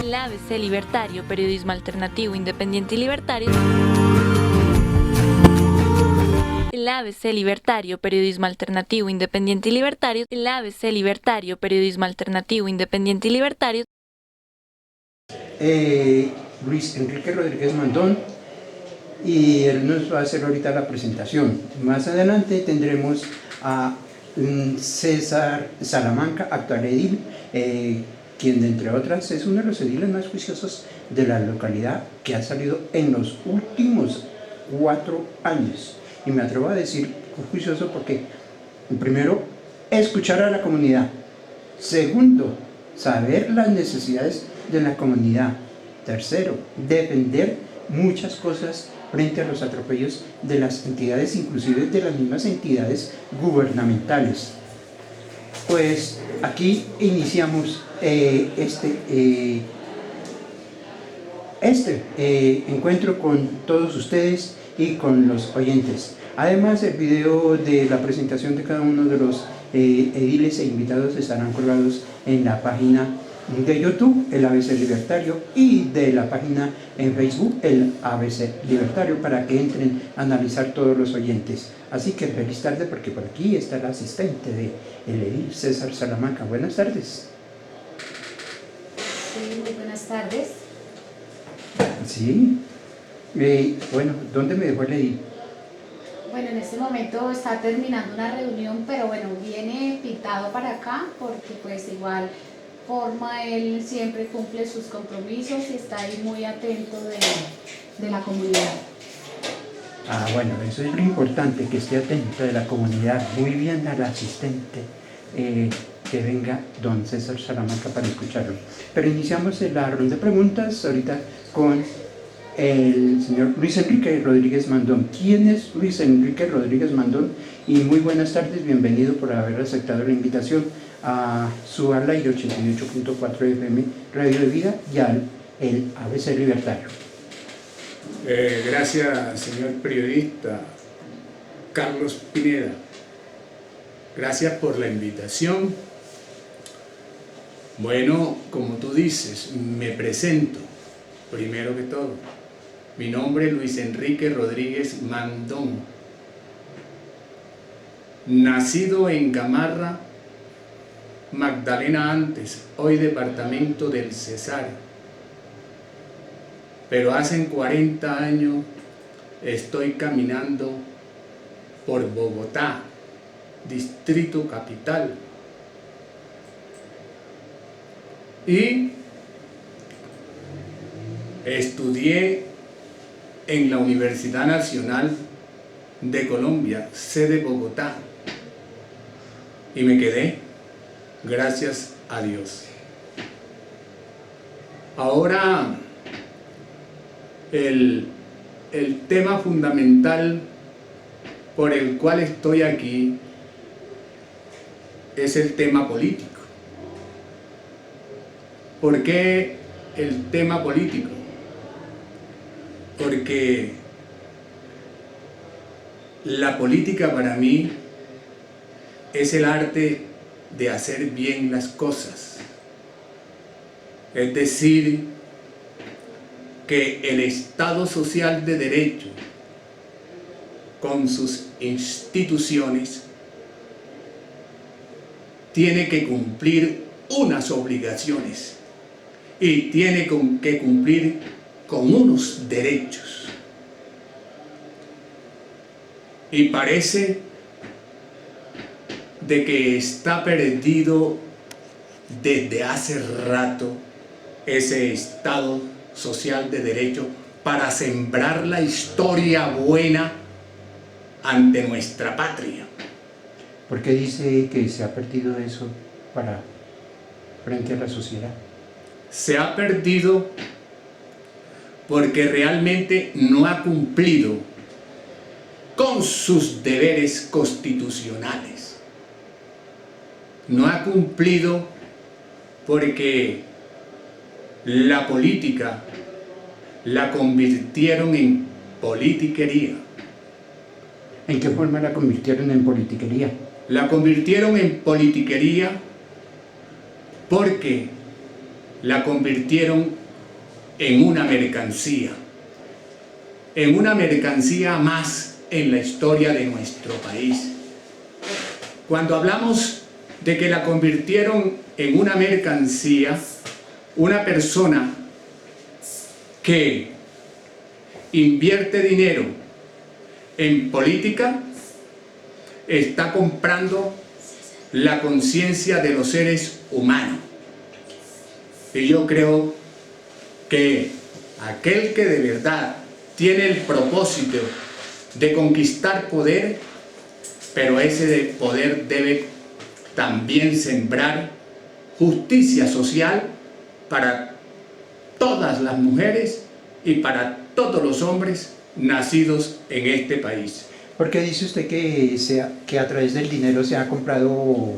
El ABC Libertario, periodismo alternativo, independiente y libertario. El ABC Libertario, periodismo alternativo, independiente y libertario. El ABC Libertario, periodismo alternativo, independiente y libertario. Luis Enrique Rodríguez Mandón, y él nos va a hacer ahorita la presentación. Más adelante tendremos a César Salamanca, actual edil, quien entre otras es uno de los ediles más juiciosos de la localidad, que ha salido en los últimos 4 años. Y me atrevo a decir juicioso porque, primero, escuchar a la comunidad. Segundo, saber las necesidades de la comunidad. Tercero, defender muchas cosas frente a los atropellos de las entidades, inclusive de las mismas entidades gubernamentales. Pues aquí iniciamos este encuentro con todos ustedes y con los oyentes. Además, el video de la presentación de cada uno de los ediles e invitados estarán colgados en la página de YouTube, el ABC Libertario, y de la página en Facebook, el ABC Libertario, para que entren a analizar todos los oyentes. Así que feliz tarde, porque por aquí está el asistente del edil, César Salamanca. Buenas tardes. Sí, muy buenas tardes. Sí. Bueno, ¿dónde me dejó el edil? Bueno, en este momento está terminando una reunión, pero bueno, viene pintado para acá porque pues igual forma él siempre cumple sus compromisos y está ahí muy atento de la comunidad. Ah, bueno, eso es lo importante, que esté atento de la comunidad. Muy bien al asistente, que venga don César Salamanca para escucharlo. Pero iniciamos la ronda de preguntas ahorita con el señor Luis Enrique Rodríguez Mandón. ¿Quién es Luis Enrique Rodríguez Mandón? Y muy buenas tardes, bienvenido por haber aceptado la invitación a su al aire 88.4 FM Radio de Vida y al el ABC Libertario. Gracias, señor periodista Carlos Pineda. Gracias por la invitación. Bueno, como tú dices, me presento. Primero que todo, mi nombre es Luis Enrique Rodríguez Mandón. Nacido en Gamarra, Magdalena antes, hoy departamento del Cesar. Pero hace 40 años estoy caminando por Bogotá, Distrito Capital. Y estudié en la Universidad Nacional de Colombia, sede Bogotá. Y me quedé, gracias a Dios. Ahora, el tema fundamental por el cual estoy aquí es el tema político. ¿Por qué el tema político? Porque la política para mí es el arte de hacer bien las cosas. Es decir, que el Estado Social de Derecho, con sus instituciones, tiene que cumplir unas obligaciones y tiene que cumplir con unos derechos. Y parece de que está perdido desde hace rato ese Estado Social de Derecho para sembrar la historia buena ante nuestra patria. ¿Por qué dice que se ha perdido eso frente a la sociedad? Se ha perdido porque realmente no ha cumplido con sus deberes constitucionales. No ha cumplido porque la política la convirtieron en politiquería. ¿En qué forma la convirtieron en politiquería? La convirtieron en politiquería porque la convirtieron en una mercancía más en la historia de nuestro país. Cuando hablamos de que la convirtieron en una mercancía, una persona que invierte dinero en política está comprando la conciencia de los seres humanos. Y yo creo que aquel que de verdad tiene el propósito de conquistar poder, pero ese poder debe también sembrar justicia social para todas las mujeres y para todos los hombres nacidos en este país. ¿Por qué dice usted que a través del dinero se ha comprado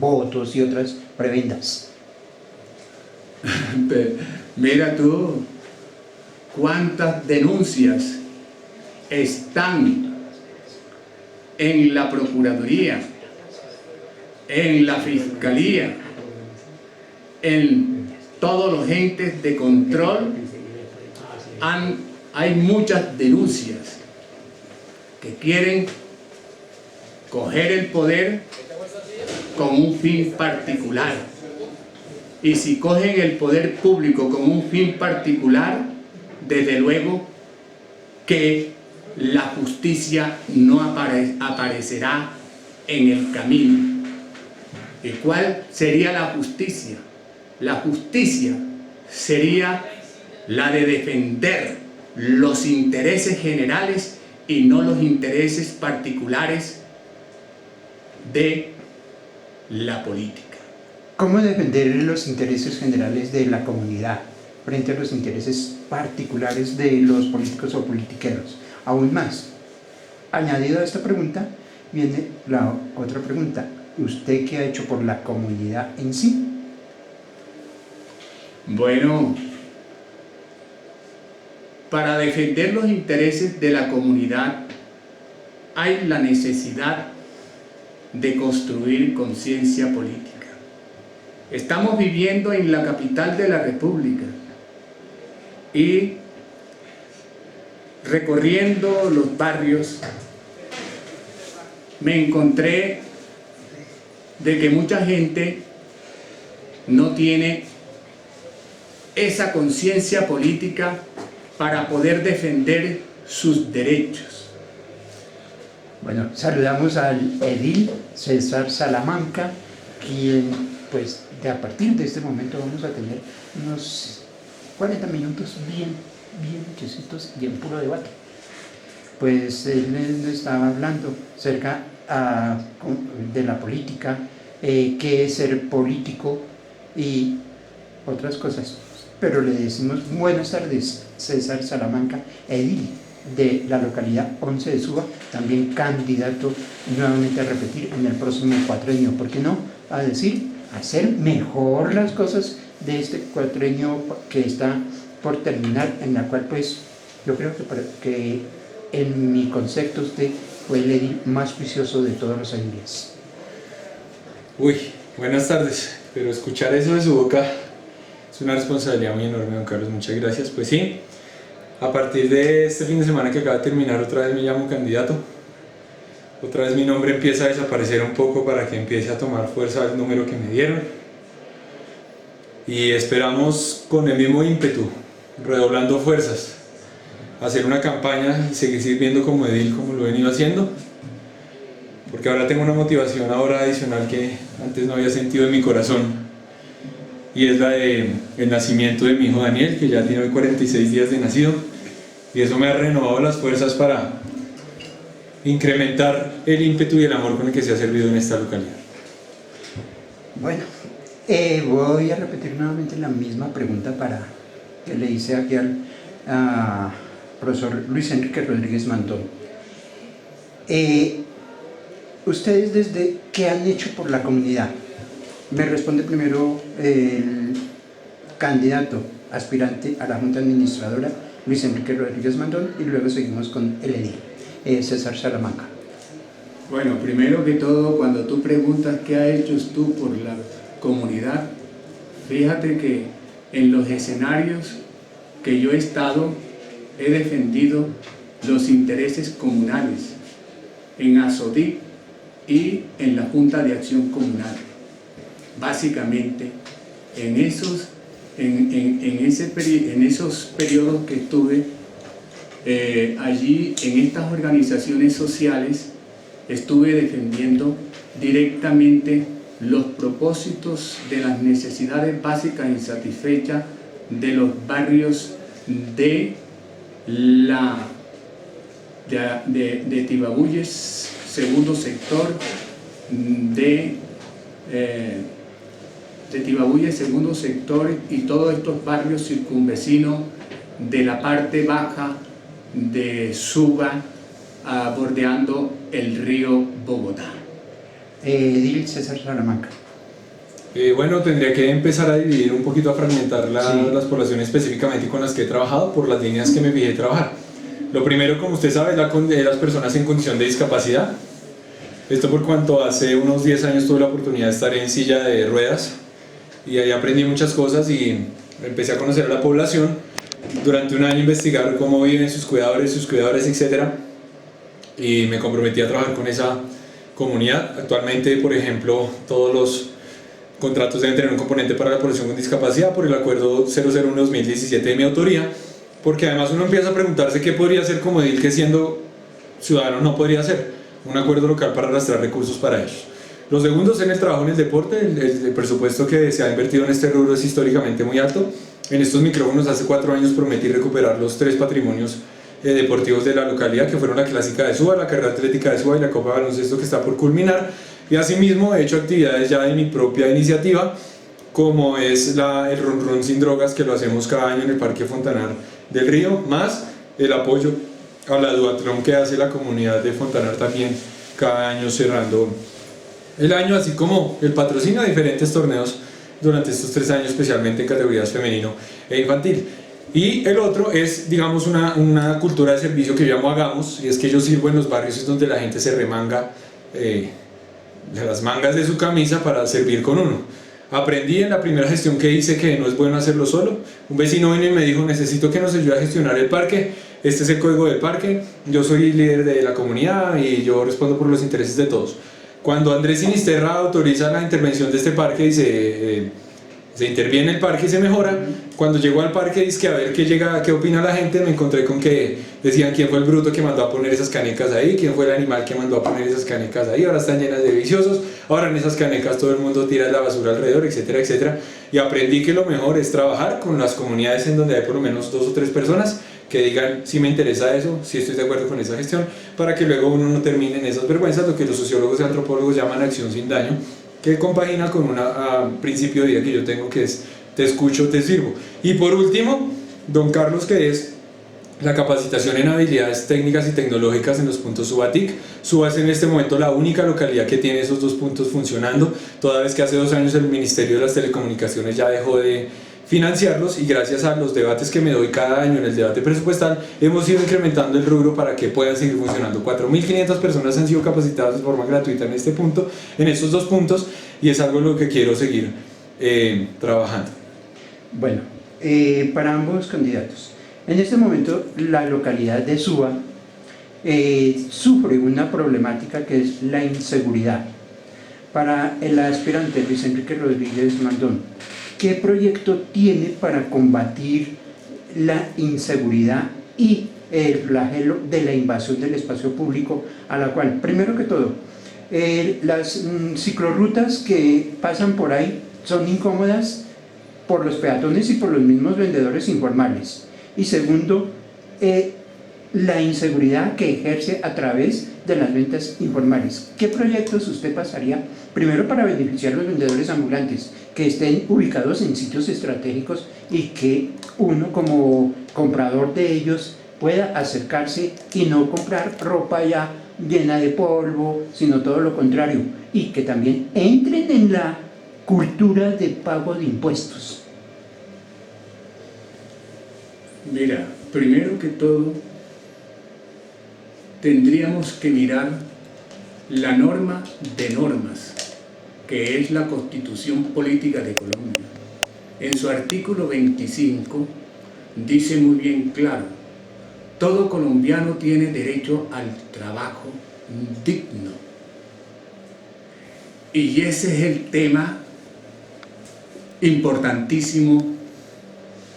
votos y otras prebendas? Mira tú cuántas denuncias están en la Procuraduría, en la Fiscalía, en todos los entes de control. Hay muchas denuncias que quieren coger el poder con un fin particular. Y si cogen el poder público con un fin particular, desde luego que la justicia no aparecerá en el camino. ¿Y cuál sería la justicia? La justicia sería la de defender los intereses generales y no los intereses particulares de la política. ¿Cómo defender los intereses generales de la comunidad frente a los intereses particulares de los políticos o politiqueros? Aún más, añadido a esta pregunta, viene la otra pregunta. ¿Usted qué ha hecho por la comunidad en sí? Bueno, para defender los intereses de la comunidad hay la necesidad de construir conciencia política. Estamos viviendo en la capital de la República y recorriendo los barrios me encontré de que mucha gente no tiene esa conciencia política para poder defender sus derechos. Bueno, saludamos al edil César Salamanca, quien pues a partir de este momento vamos a tener unos 40 minutos bien hechecitos y en puro debate. Pues él nos estaba hablando acerca de la política, qué es ser político y otras cosas. Pero le decimos buenas tardes, César Salamanca, edil de la localidad 11 de Suba, también candidato nuevamente a repetir en el próximo cuatrenio. ¿Por qué no? A decir, hacer mejor las cosas de este cuatrenio que está por terminar, en la cual pues yo creo que en mi concepto usted fue el edil más juicioso de todos los ediles. Uy, buenas tardes, pero escuchar eso de su boca es una responsabilidad muy enorme, don Carlos, muchas gracias. Pues sí, a partir de este fin de semana que acaba de terminar, otra vez me llamo candidato. Otra vez mi nombre empieza a desaparecer un poco para que empiece a tomar fuerza el número que me dieron. Y esperamos con el mismo ímpetu, redoblando fuerzas, hacer una campaña y seguir sirviendo como edil como lo he venido haciendo. Porque ahora tengo una motivación ahora adicional que antes no había sentido en mi corazón. Y es la de el nacimiento de mi hijo Daniel, que ya tiene hoy 46 días de nacido. Y eso me ha renovado las fuerzas para incrementar el ímpetu y el amor con el que se ha servido en esta localidad. Bueno, voy a repetir nuevamente la misma pregunta que le hice aquí al profesor Luis Enrique Rodríguez Mandón. ¿Ustedes desde qué han hecho por la comunidad? Me responde primero el candidato aspirante a la Junta Administradora, Luis Enrique Rodríguez Mandón, y luego seguimos con el edil, César Salamanca. Bueno, primero que todo, cuando tú preguntas qué has hecho tú por la comunidad, Fíjate que en los escenarios que yo he estado, he defendido los intereses comunales en ASODIC y en la Junta de Acción Comunal. Básicamente, en esos periodos que estuve allí, en estas organizaciones sociales, estuve defendiendo directamente los propósitos de las necesidades básicas insatisfechas de los barrios de Tibabuyes, segundo sector, de Tibabuyes, segundo sector, y todos estos barrios circunvecinos de la parte baja de Suba, bordeando el río Bogotá. Edil César Salamanca. Bueno, tendría que empezar a dividir un poquito, a fragmentar las poblaciones específicamente con las que he trabajado por las líneas que me fijé trabajar. Lo primero, como usted sabe, es las personas en condición de discapacidad. Esto por cuanto hace unos 10 años tuve la oportunidad de estar en silla de ruedas y ahí aprendí muchas cosas y empecé a conocer a la población. Durante un año investigar cómo viven sus cuidadores, etc. Y me comprometí a trabajar con esa comunidad. Actualmente, por ejemplo, todos los contratos deben tener un componente para la población con discapacidad por el acuerdo 001-2017 de mi autoría, porque además uno empieza a preguntarse qué podría hacer como edil que siendo ciudadano no podría hacer. Un acuerdo local para arrastrar recursos para ellos. Los segundos en el trabajo en el deporte, el presupuesto que se ha invertido en este rubro es históricamente muy alto. En estos micrófonos hace 4 años prometí recuperar los 3 patrimonios deportivos de la localidad, que fueron la Clásica de Suba, la Carrera Atlética de Suba y la Copa de Baloncesto que está por culminar. Y asimismo he hecho actividades ya de mi propia iniciativa, como es el Run Run sin drogas, que lo hacemos cada año en el Parque Fontanar del Río, más el apoyo a la duatlón que hace la comunidad de Fontanar también cada año cerrando el año, así como el patrocinio de diferentes torneos durante estos 3 años, especialmente en categorías femenino e infantil. Y el otro es, digamos, una cultura de servicio que yo llamo Hagamos, y es que yo sirvo en los barrios donde la gente se remanga de las mangas de su camisa para servir con uno. Aprendí en la primera gestión que hice que no es bueno hacerlo solo. Un vecino vino y me dijo: necesito que nos ayude a gestionar el parque, este es el código del parque, yo soy líder de la comunidad y yo respondo por los intereses de todos. Cuando Andrés Sinisterra autoriza la intervención de este parque y se interviene el parque y se mejora, cuando llegó al parque dice que a ver qué opina la gente, me encontré con que decían quién fue el bruto que mandó a poner esas canecas ahí, quién fue el animal que mandó a poner esas canecas ahí, ahora están llenas de viciosos, ahora en esas canecas todo el mundo tira la basura alrededor, etcétera. Y aprendí que lo mejor es trabajar con las comunidades en donde hay por lo menos 2 o 3 personas que digan si me interesa eso, si estoy de acuerdo con esa gestión, para que luego uno no termine en esas vergüenzas, lo que los sociólogos y antropólogos llaman acción sin daño, que compagina con un principio de vida que yo tengo, que es te escucho, te sirvo. Y por último, don Carlos, que es la capacitación en habilidades técnicas y tecnológicas en los puntos Subatic. Suba es en este momento la única localidad que tiene esos 2 puntos funcionando, toda vez que hace 2 años el Ministerio de las Telecomunicaciones ya dejó de financiarlos, y gracias a los debates que me doy cada año en el debate presupuestal hemos ido incrementando el rubro para que pueda seguir funcionando. 4.500 personas han sido capacitadas de forma gratuita en este punto, en estos 2 puntos, y es algo en lo que quiero seguir trabajando. Bueno, para ambos candidatos, en este momento la localidad de Suba sufre una problemática que es la inseguridad. Para el aspirante Luis Enrique Rodríguez Mandón, ¿qué proyecto tiene para combatir la inseguridad y el flagelo de la invasión del espacio público, a la cual, primero que todo, las ciclorrutas que pasan por ahí son incómodas por los peatones y por los mismos vendedores informales? Y segundo, la inseguridad que ejerce a través de las ventas informales. ¿Qué proyectos usted pasaría primero para beneficiar a los vendedores ambulantes que estén ubicados en sitios estratégicos y que uno como comprador de ellos pueda acercarse y no comprar ropa ya llena de polvo, sino todo lo contrario, y que también entren en la cultura de pago de impuestos? Mira, primero que todo, tendríamos que mirar la norma de normas, que es la Constitución Política de Colombia. en su artículo 25, dice muy bien claro: todo colombiano tiene derecho al trabajo digno. Y ese es el tema importantísimo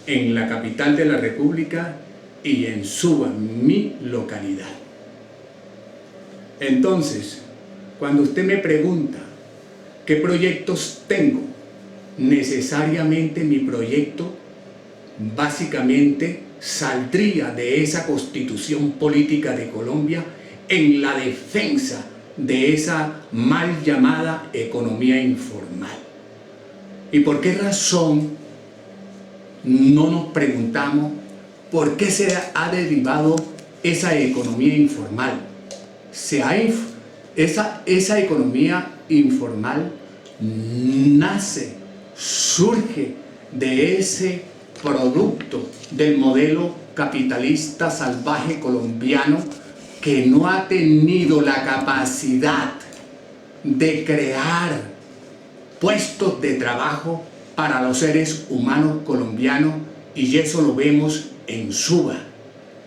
en la capital de la República y en Suba, mi localidad. Entonces, cuando usted me pregunta qué proyectos tengo, necesariamente mi proyecto básicamente saldría de esa Constitución Política de Colombia en la defensa de esa mal llamada economía informal. ¿Y por qué razón no nos preguntamos por qué se ha derivado esa economía informal? Esa economía informal nace, surge de ese producto del modelo capitalista salvaje colombiano, que no ha tenido la capacidad de crear puestos de trabajo para los seres humanos colombianos, y eso lo vemos en Suba.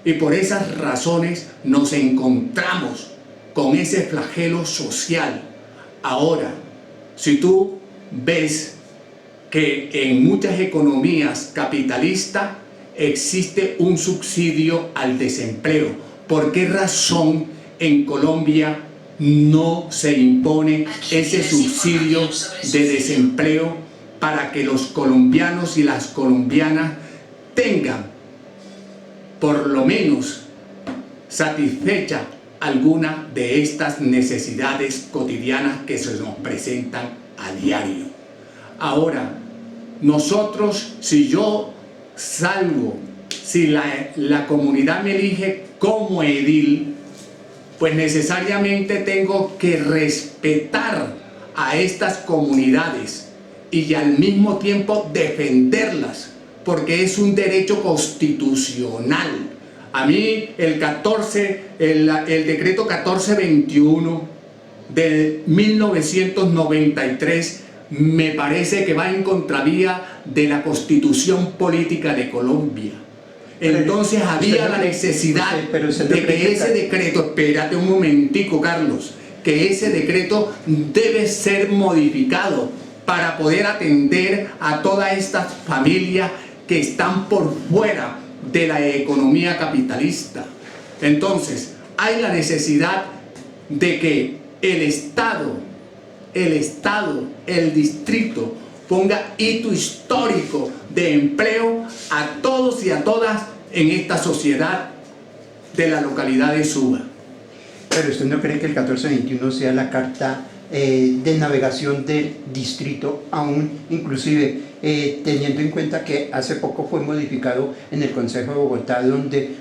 Y por esas razones nos encontramos con ese flagelo social. Ahora, si tú ves que en muchas economías capitalistas existe un subsidio al desempleo, ¿por qué razón en Colombia no se impone ese subsidio de desempleo para que los colombianos y las colombianas tengan por lo menos satisfecha alguna de estas necesidades cotidianas que se nos presentan a diario? Ahora, nosotros, si yo salgo, si la comunidad me elige como edil, pues necesariamente tengo que respetar a estas comunidades y al mismo tiempo defenderlas, porque es un derecho constitucional. A mí el decreto 1421 de 1993 me parece que va en contravía de la Constitución Política de Colombia. Entonces había la necesidad de que ese decreto, espérate un momentico, Carlos, que ese decreto debe ser modificado para poder atender a todas estas familias que están por fuera de la economía capitalista. Entonces hay la necesidad de que el Estado, el distrito, ponga hito histórico de empleo a todos y a todas en esta sociedad de la localidad de Suba. Pero ¿usted no cree que el 1421 sea la carta de navegación del distrito, aún inclusive teniendo en cuenta que hace poco fue modificado en el Consejo de Bogotá, donde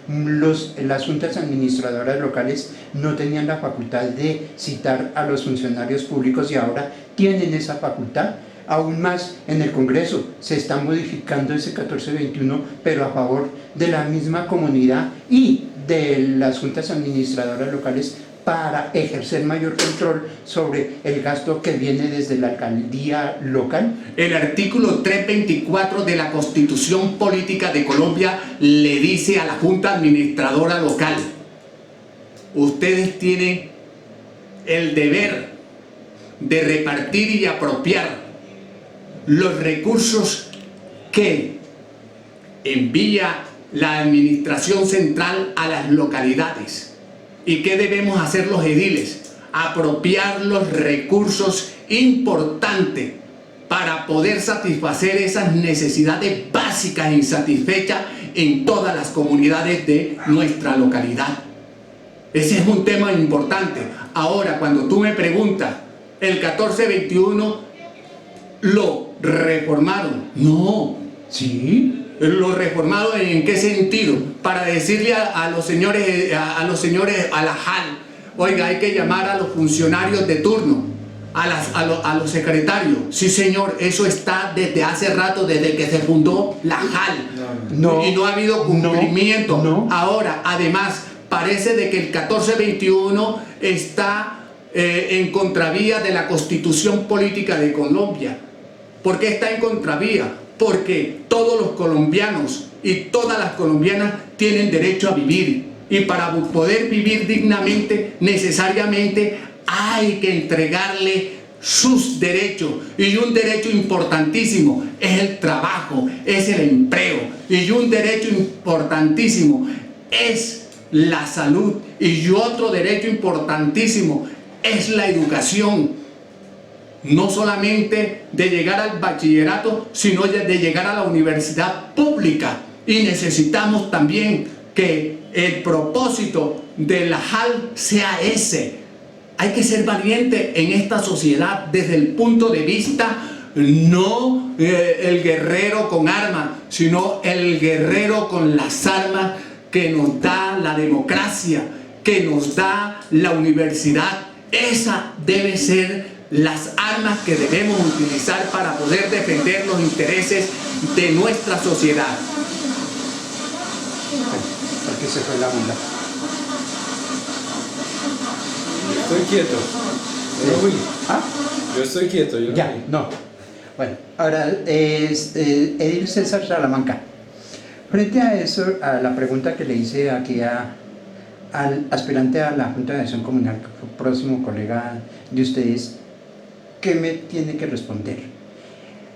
las juntas administradoras locales no tenían la facultad de citar a los funcionarios públicos y ahora tienen esa facultad? Aún más, en el Congreso se está modificando ese 1421, pero a favor de la misma comunidad y de las juntas administradoras locales, para ejercer mayor control sobre el gasto que viene desde la alcaldía local. El artículo 324 de la Constitución Política de Colombia le dice a la Junta Administradora Local: ustedes tienen el deber de repartir y apropiar los recursos que envía la administración central a las localidades. ¿Y qué debemos hacer los ediles? Apropiar los recursos importantes para poder satisfacer esas necesidades básicas insatisfechas en todas las comunidades de nuestra localidad. Ese es un tema importante. Ahora, cuando tú me preguntas, el 1421 lo reformaron. No. ¿Sí? ¿Lo reformado en qué sentido? Para decirle a los señores, a la JAL, oiga, hay que llamar a los funcionarios de turno, a los secretarios. Sí, señor, eso está desde hace rato, desde que se fundó la JAL. No, y no ha habido cumplimiento. No. Ahora, además, parece de que el 1421 está en contravía de la Constitución Política de Colombia. ¿Por qué está en contravía? porque todos los colombianos y todas las colombianas tienen derecho a vivir, y para poder vivir dignamente necesariamente hay que entregarle sus derechos, y un derecho importantísimo es el trabajo, es el empleo, y un derecho importantísimo es la salud, y otro derecho importantísimo es la educación. No solamente de llegar al bachillerato, sino de llegar a la universidad pública. Y necesitamos también que el propósito de la JAL sea ese. Hay que ser valiente en esta sociedad desde el punto de vista no el guerrero con armas, sino el guerrero con las armas que nos da la democracia, que nos da la universidad. Esa debe ser las armas que debemos utilizar para poder defender los intereses de nuestra sociedad. ¿Por qué se fue la onda? Estoy quieto. Yo no fui. ¿Ah? Yo estoy quieto. Yo no Ya, fui. no. Bueno, ahora es Edil César Salamanca. Frente a eso, a la pregunta que le hice aquí al aspirante a la Junta de Acción Comunal, próximo colega de ustedes, ¿qué me tiene que responder?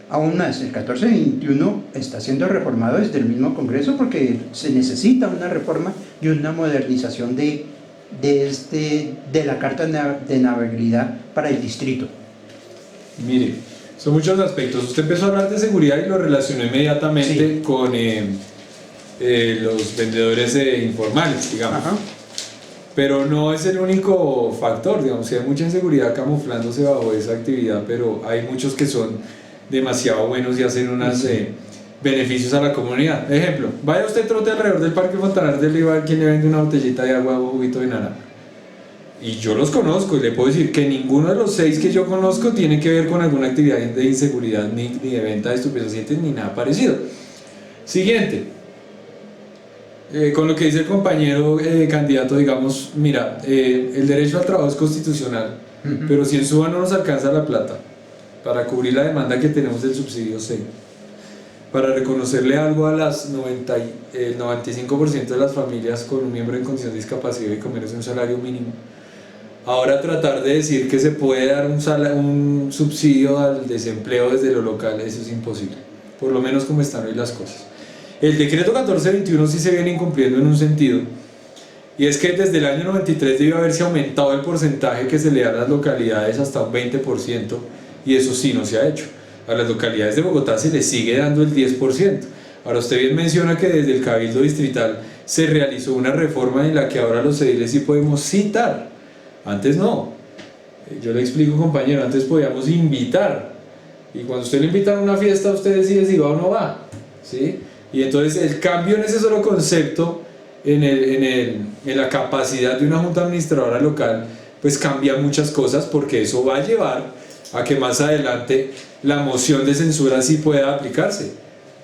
Aún más, el 1421 está siendo reformado desde el mismo Congreso porque se necesita una reforma y una modernización de la Carta de Navegabilidad para el distrito. Mire, son muchos aspectos. Usted empezó a hablar de seguridad y lo relacionó inmediatamente Sí. con los vendedores informales, digamos. Ajá. Pero no es el único factor, digamos, que hay mucha inseguridad camuflándose bajo esa actividad, pero hay muchos que son demasiado buenos y hacen unos beneficios a la comunidad. Ejemplo, vaya usted trote alrededor del Parque Fontanar del Rival, quien le vende una botellita de agua o juguito de naranja. Y yo los conozco y le puedo decir que ninguno de los 6 que yo conozco tiene que ver con alguna actividad de inseguridad, ni de venta de estupefacientes, ni nada parecido. Siguiente. Con lo que dice el compañero candidato, digamos, mira, el derecho al trabajo es constitucional, pero si en Suba no nos alcanza la plata para cubrir la demanda que tenemos del subsidio C, para reconocerle algo a las 95% de las familias con un miembro en condición de discapacidad y con menos de un salario mínimo, ahora tratar de decir que se puede dar un subsidio al desempleo desde lo local, eso es imposible, por lo menos como están hoy las cosas. El decreto 1421 sí se viene incumpliendo en un sentido, y es que desde el año 93 debió haberse aumentado el porcentaje que se le da a las localidades hasta un 20%, y eso sí no se ha hecho. A las localidades de Bogotá se les sigue dando el 10%. Ahora usted bien menciona que desde el Cabildo Distrital se realizó una reforma en la que ahora los ediles sí podemos citar, antes no. Yo le explico, compañero, antes podíamos invitar, y cuando usted le invita a una fiesta usted decide si va o no va, ¿sí? Y entonces el cambio en ese solo concepto, en la capacidad de una junta administradora local, pues cambia muchas cosas, porque eso va a llevar a que más adelante la moción de censura sí pueda aplicarse.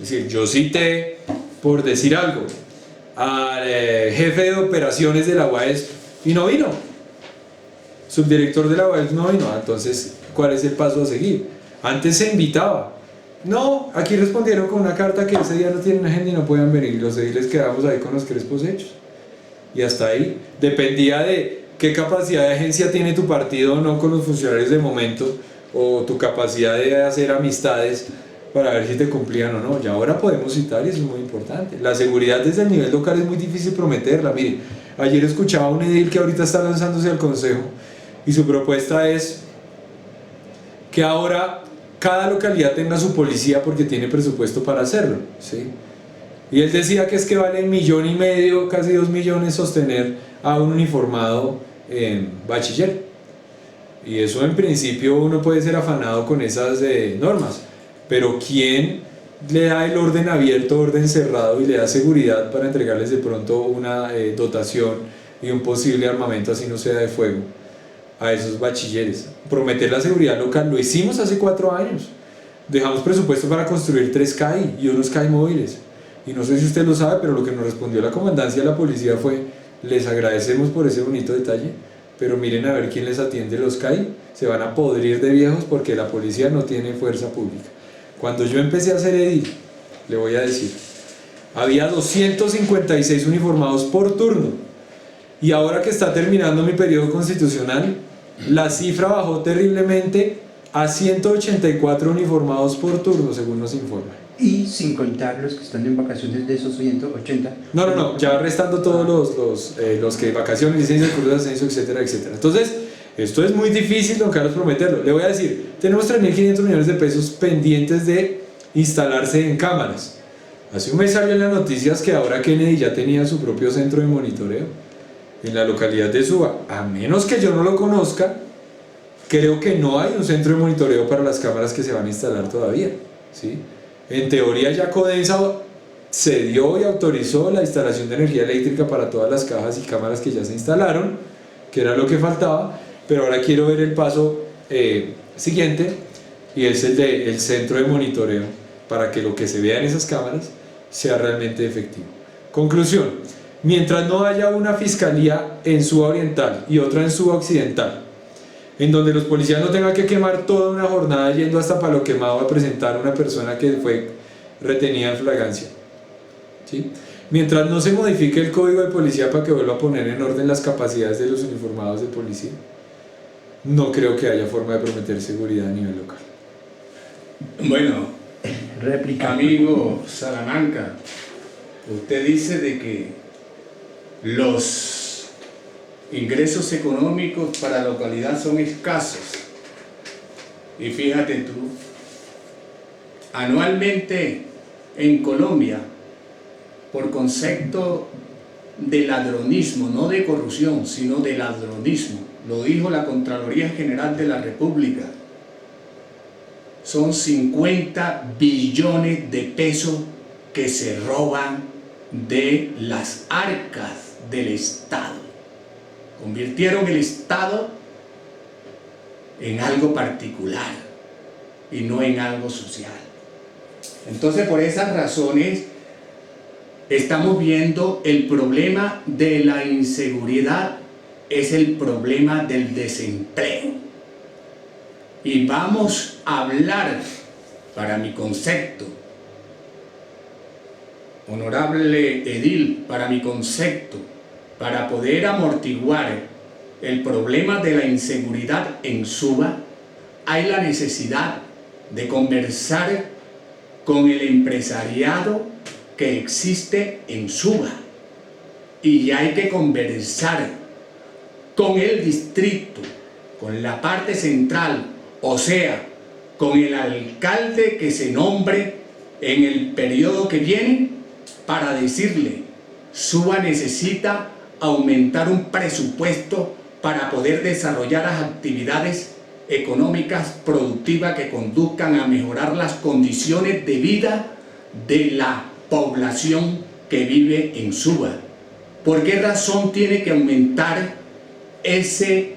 Es decir, yo cité, por decir algo, al jefe de operaciones de la UAESP y no vino, subdirector de la UAESP no vino, entonces ¿cuál es el paso a seguir? Antes se invitaba. No, aquí respondieron con una carta que ese día no tienen agenda y no pueden venir, y los ediles quedamos ahí con los crespos hechos, y hasta ahí. Dependía de qué capacidad de agencia tiene tu partido o no con los funcionarios de momento, o tu capacidad de hacer amistades para ver si te cumplían o no. Y ahora podemos citar, y eso es muy importante. La seguridad desde el nivel local es muy difícil prometerla. Mire, ayer escuchaba a un edil que ahorita está lanzándose al consejo, y su propuesta es que ahora cada localidad tenga su policía porque tiene presupuesto para hacerlo, ¿sí? Y él decía que es que vale 1,5 millones, casi 2 millones sostener a un uniformado bachiller, y eso en principio uno puede ser afanado con esas normas, pero ¿quién le da el orden abierto, orden cerrado, y le da seguridad para entregarles de pronto una dotación y un posible armamento, así no sea de fuego, a esos bachilleres? Prometer la seguridad local lo hicimos hace 4 años. Dejamos presupuesto para construir 3 CAI y unos CAI móviles, y no sé si usted lo sabe, pero lo que nos respondió la comandancia de la policía fue: les agradecemos por ese bonito detalle, pero miren a ver quién les atiende los CAI, se van a podrir de viejos porque la policía no tiene fuerza pública. Cuando yo empecé a ser edil, le voy a decir, había 256 uniformados por turno. Y ahora que está terminando mi periodo constitucional, la cifra bajó terriblemente a 184 uniformados por turno, según nos informan. Y sin contar los que están en vacaciones de esos 180. No, ya restando todos los que vacaciones, licencias, cursos de ascenso, etcétera, etcétera. Entonces, esto es muy difícil, don Carlos, prometerlo. Le voy a decir, tenemos 3.500 millones de pesos pendientes de instalarse en cámaras. Hace un mes salió en las noticias que ahora Kennedy ya tenía su propio centro de monitoreo en la localidad de Suba. A menos que yo no lo conozca, creo que no hay un centro de monitoreo para las cámaras que se van a instalar todavía, ¿sí? En teoría ya Codensa cedió y autorizó la instalación de energía eléctrica para todas las cajas y cámaras que ya se instalaron, que era lo que faltaba, pero ahora quiero ver el paso siguiente, y es el del centro de monitoreo, para que lo que se vea en esas cámaras sea realmente efectivo. Conclusión: mientras no haya una fiscalía en Suba Oriental y otra en Suba Occidental, en donde los policías no tengan que quemar toda una jornada yendo hasta Palo Quemado a presentar a una persona que fue retenida en flagrancia, ¿sí? Mientras no se modifique el código de policía para que vuelva a poner en orden las capacidades de los uniformados de policía, no creo que haya forma de prometer seguridad a nivel local. Bueno, Réplica. amigo Salamanca, usted dice de que los ingresos económicos para la localidad son escasos. Y fíjate tú, anualmente en Colombia, por concepto de ladronismo, no de corrupción, sino de ladronismo, lo dijo la Contraloría General de la República, son 50 billones de pesos que se roban de las arcas del Estado. Convirtieron el Estado en algo particular y no en algo social. Entonces, por esas razones, estamos viendo el problema de la inseguridad, es el problema del desempleo. Y vamos a hablar, para mi concepto, honorable edil, para mi concepto, para poder amortiguar el problema de la inseguridad en Suba, hay la necesidad de conversar con el empresariado que existe en Suba, y hay que conversar con el distrito, con la parte central, o sea, con el alcalde que se nombre en el periodo que viene, para decirle: Suba necesita aumentar un presupuesto para poder desarrollar las actividades económicas productivas que conduzcan a mejorar las condiciones de vida de la población que vive en Suba. ¿Por qué razón tiene que aumentar ese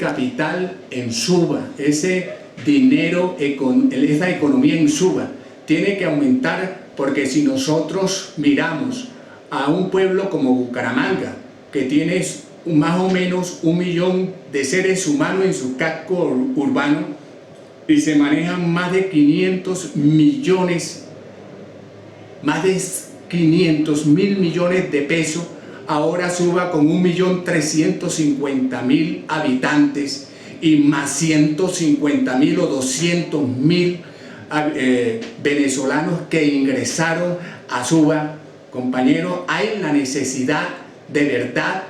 capital en Suba, ese dinero, esa economía en Suba? Tiene que aumentar porque si nosotros miramos a un pueblo como Bucaramanga, que tiene más o menos 1 millón de seres humanos en su casco urbano, y se manejan más de 500 millones, más de 500.000 millones de pesos, ahora Suba con 1.350.000 habitantes y más 150.000 o 200.000 venezolanos que ingresaron a Suba. Compañeros, hay la necesidad de verdad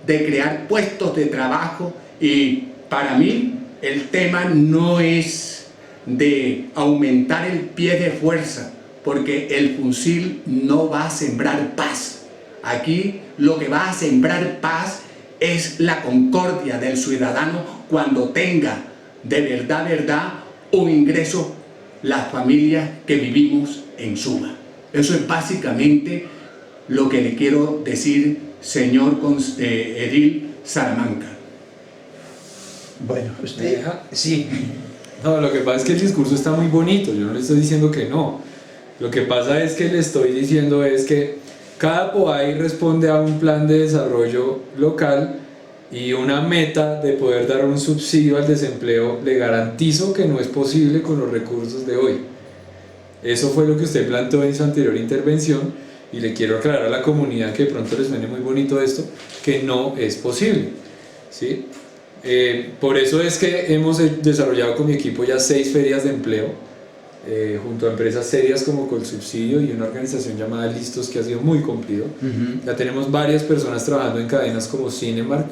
de crear puestos de trabajo, y para mí el tema no es de aumentar el pie de fuerza, porque el fusil no va a sembrar paz. Aquí lo que va a sembrar paz es la concordia del ciudadano cuando tenga de verdad un ingreso las familias que vivimos en Suba. Eso es básicamente lo que le quiero decir, señor edil Salamanca. Bueno, usted... Sí. No, lo que pasa es que el discurso está muy bonito, yo no le estoy diciendo que no. Lo que pasa es que le estoy diciendo es que cada POAI responde a un plan de desarrollo local y una meta de poder dar un subsidio al desempleo, le garantizo que no es posible con los recursos de hoy. Eso fue lo que usted planteó en su anterior intervención, y le quiero aclarar a la comunidad que de pronto les suene muy bonito esto, que no es posible, ¿sí? Por eso es que hemos desarrollado con mi equipo ya 6 ferias de empleo, junto a empresas serias como Colsubsidio y una organización llamada Listos, que ha sido muy cumplido. Ya tenemos varias personas trabajando en cadenas como Cinemark,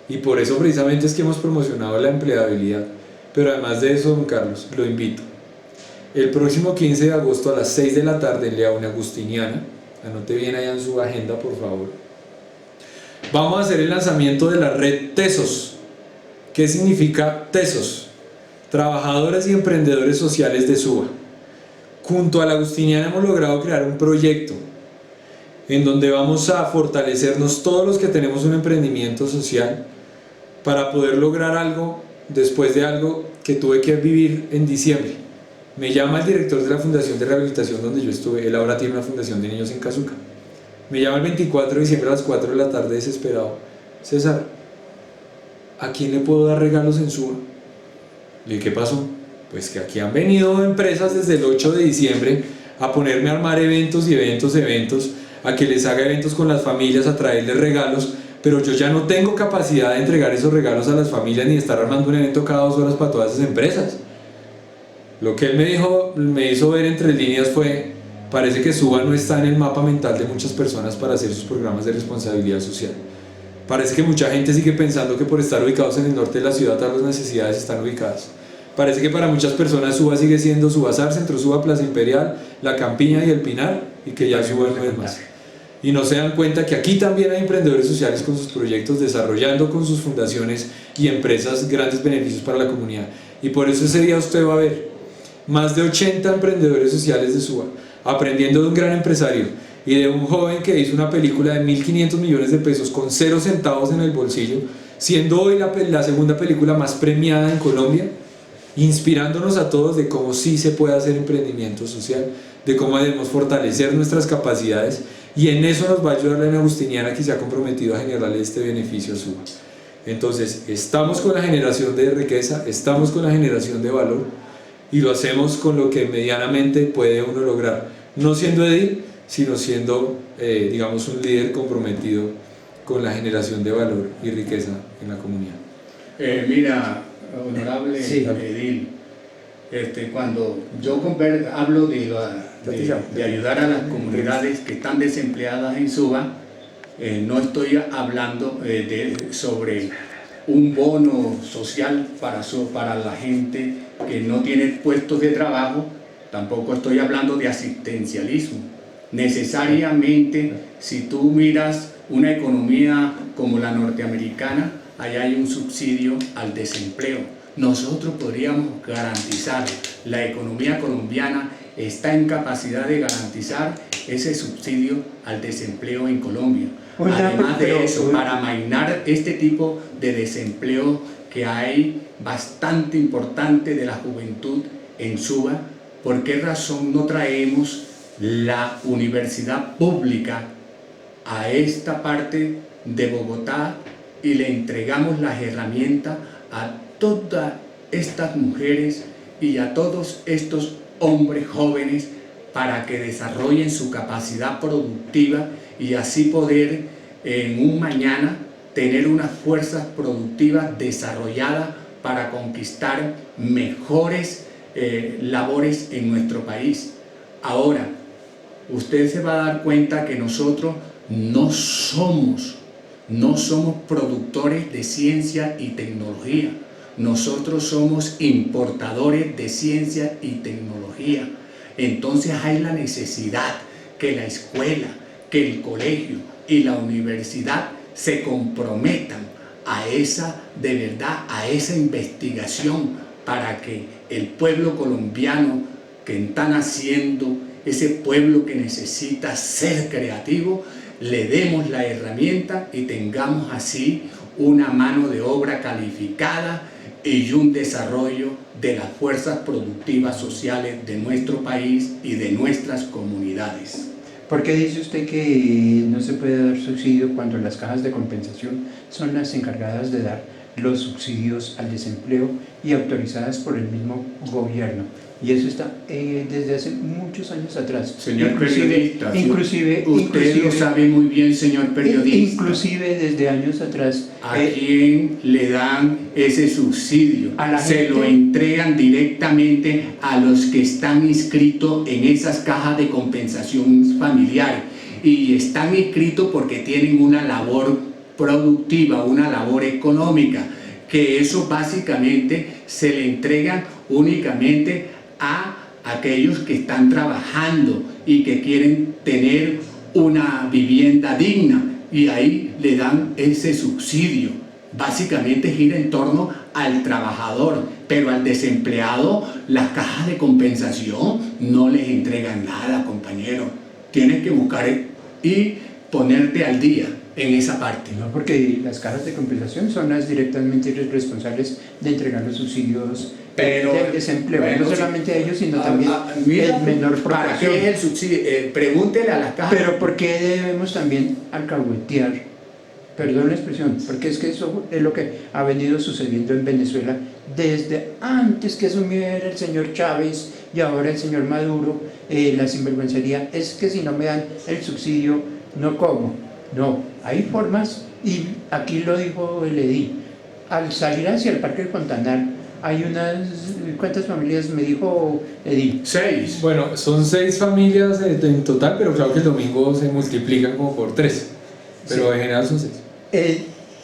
y por eso precisamente es que hemos promocionado la empleabilidad. Pero además de eso, don Carlos, lo invito. El próximo 15 de agosto a las 6 de la tarde en León Agustiniana, anote bien allá en su agenda por favor, vamos a hacer el lanzamiento de la red Tesos. ¿Qué significa Tesos? Trabajadores y emprendedores sociales de Suba. Junto a la Agustiniana hemos logrado crear un proyecto en donde vamos a fortalecernos todos los que tenemos un emprendimiento social para poder lograr algo después de algo que tuve que vivir en diciembre. Me llama el director de la Fundación de Rehabilitación donde yo estuve, él ahora tiene una fundación de niños en Cazuca. Me llama el 24 de diciembre a las 4 de la tarde desesperado: César, ¿a quién le puedo dar regalos en Suba? Le dije, ¿qué pasó? Pues que aquí han venido empresas desde el 8 de diciembre a ponerme a armar eventos, a que les haga eventos con las familias, a traerles regalos, pero yo ya no tengo capacidad de entregar esos regalos a las familias ni de estar armando un evento cada 2 horas para todas esas empresas. Lo que él me hizo ver entre líneas fue: parece que Suba no está en el mapa mental de muchas personas para hacer sus programas de responsabilidad social. Parece que mucha gente sigue pensando que por estar ubicados en el norte de la ciudad todas las necesidades están ubicadas. Parece que para muchas personas Suba sigue siendo Subazar, Centro Suba, Plaza Imperial, La Campiña y El Pinar, y que ya Suba no es más. Y no se dan cuenta que aquí también hay emprendedores sociales con sus proyectos, desarrollando con sus fundaciones y empresas grandes beneficios para la comunidad. Y por eso ese día usted va a ver más de 80 emprendedores sociales de Suba, aprendiendo de un gran empresario y de un joven que hizo una película de 1.500 millones de pesos con 0 centavos en el bolsillo, siendo hoy la segunda película más premiada en Colombia, inspirándonos a todos de cómo sí se puede hacer emprendimiento social, de cómo debemos fortalecer nuestras capacidades, y en eso nos va a ayudar la Agustiniana, que se ha comprometido a generarle este beneficio a Suba. Entonces, estamos con la generación de riqueza, estamos con la generación de valor, y lo hacemos con lo que medianamente puede uno lograr, no siendo edil, sino siendo, digamos, un líder comprometido con la generación de valor y riqueza en la comunidad. Mira, honorable edil, cuando yo hablo de ayudar a las comunidades que están desempleadas en Suba, no estoy hablando sobre un bono social para la gente que no tiene puestos de trabajo, tampoco estoy hablando de asistencialismo. Necesariamente, si tú miras una economía como la norteamericana, allá hay un subsidio al desempleo. Nosotros podríamos garantizar, la economía colombiana está en capacidad de garantizar ese subsidio al desempleo en Colombia. Además de eso, para amainar este tipo de desempleo que hay bastante importante de la juventud en Suba, ¿por qué razón no traemos la universidad pública a esta parte de Bogotá y le entregamos las herramientas a todas estas mujeres y a todos estos hombres jóvenes para que desarrollen su capacidad productiva y así poder en un mañana tener unas fuerzas productivas desarrolladas para conquistar mejores labores en nuestro país? Ahora, usted se va a dar cuenta que nosotros no somos productores de ciencia y tecnología. Nosotros somos importadores de ciencia y tecnología. Entonces hay la necesidad que la escuela, que el colegio y la universidad se comprometan de verdad a esa investigación para que el pueblo colombiano que está naciendo, ese pueblo que necesita ser creativo, le demos la herramienta y tengamos así una mano de obra calificada y un desarrollo de las fuerzas productivas sociales de nuestro país y de nuestras comunidades. ¿Por qué dice usted que no se puede dar subsidio cuando las cajas de compensación son las encargadas de dar los subsidios al desempleo y autorizadas por el mismo gobierno? Y eso está desde hace muchos años atrás. Señor periodista, inclusive usted lo sabe muy bien, señor periodista. Inclusive desde años atrás. ¿A quién le dan ese subsidio? A la Se gente. lo entregan directamente a los que están inscritos en esas cajas de compensación familiar. Y están inscritos porque tienen una labor productiva, una labor económica, que eso básicamente se le entregan únicamente a aquellos que están trabajando y que quieren tener una vivienda digna, y ahí le dan ese subsidio. Básicamente gira en torno al trabajador, pero al desempleado las cajas de compensación no les entregan nada, compañero. Tienes que buscar y ponerte al día en esa parte. No, porque las cajas de compensación son las directamente responsables de entregar los subsidios del desempleo, bueno, no solamente a ellos, sino también mira, en menor ¿para proporción. qué es el subsidio? Pregúntele a las cajas. Pero ¿por qué debemos también alcahuetear? Perdón la expresión, porque es que eso es lo que ha venido sucediendo en Venezuela desde antes que asumiera el señor Chávez y ahora el señor Maduro. La sinvergüencería es que si no me dan el subsidio, no como. No, hay formas, y aquí lo dijo el edil. Al salir hacia el Parque del Fontanar, hay ¿cuántas familias me dijo edil? 6. Bueno, son 6 familias en total, pero claro que el domingo se multiplican como por 3. Pero Sí. en general son 6.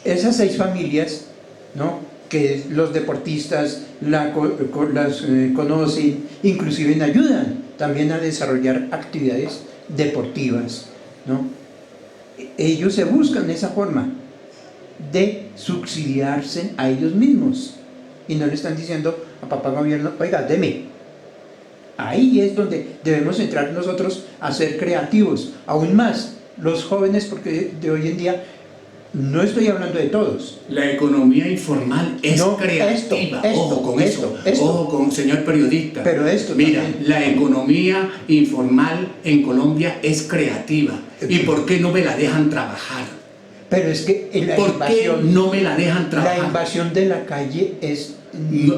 Esas 6 familias, ¿no?, que los deportistas las conocen, inclusive ayudan también a desarrollar actividades deportivas, ¿no? Ellos se buscan esa forma de subsidiarse a ellos mismos y no le están diciendo a papá gobierno, oiga, deme. Ahí es donde debemos entrar nosotros a ser creativos, aún más los jóvenes, porque de hoy en día, no estoy hablando de todos. La economía informal es No, creativa. esto, Ojo con esto. eso. Ojo con, señor periodista. Pero esto mira, también. la economía informal en Colombia es creativa. ¿Y por qué no me la dejan trabajar? Pero es que ¿Por qué no me la dejan trabajar? la invasión de la calle es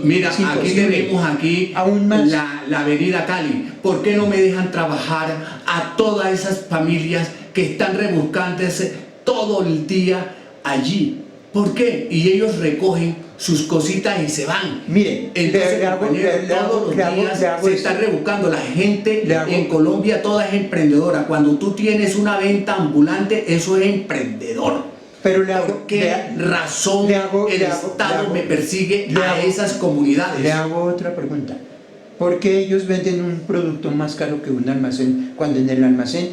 Mira, es aquí imposible. tenemos Aún más. la avenida Cali. ¿Por qué no me dejan trabajar a todas esas familias que están rebuscándose todo el día allí? ¿Por qué? Y ellos recogen sus cositas y se van. Mire, Entonces, compañero, todos los días se está rebuscando. La gente en Colombia toda es emprendedora. Cuando tú tienes una venta ambulante, eso es emprendedor. Pero ¿Por qué razón el Estado me persigue a esas comunidades? Le hago otra pregunta. ¿Por qué ellos venden un producto más caro que un almacén cuando en el almacén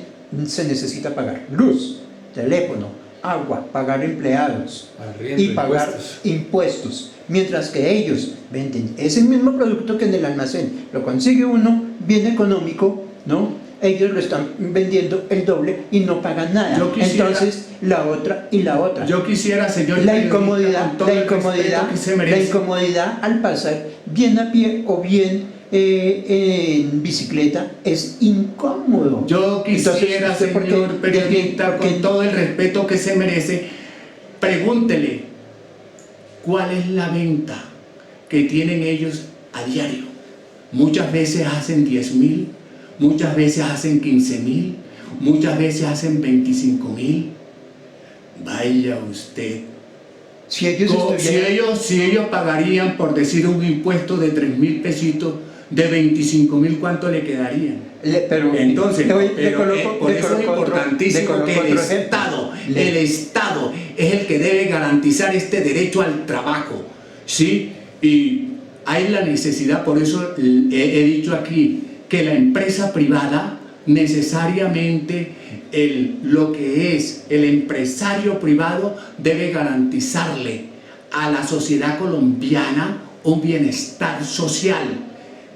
se necesita pagar luz, teléfono, agua, pagar empleados Arriendo, y pagar impuestos? Mientras que ellos venden ese mismo producto que en el almacén lo consigue uno bien económico, ¿no? Ellos lo están vendiendo el doble y no pagan nada. Entonces, la otra y la otra. Yo quisiera, señor, La incomodidad al pasar bien a pie o bien en bicicleta es incómodo. Yo quisiera, Entonces, señor periodista, porque con todo el respeto que se merece, pregúntele cuál es la venta que tienen ellos a diario. Muchas veces hacen 10.000, muchas veces hacen 15.000, muchas veces hacen 25.000. Vaya usted. si ellos pagarían, por decir, un impuesto de 3.000 pesitos, de 25.000, ¿cuánto le quedarían? Entonces, por eso es importantísimo que el Estado es el que debe garantizar este derecho al trabajo, ¿sí? Y hay la necesidad, por eso he dicho aquí, que la empresa privada necesariamente lo que es el empresario privado debe garantizarle a la sociedad colombiana un bienestar social.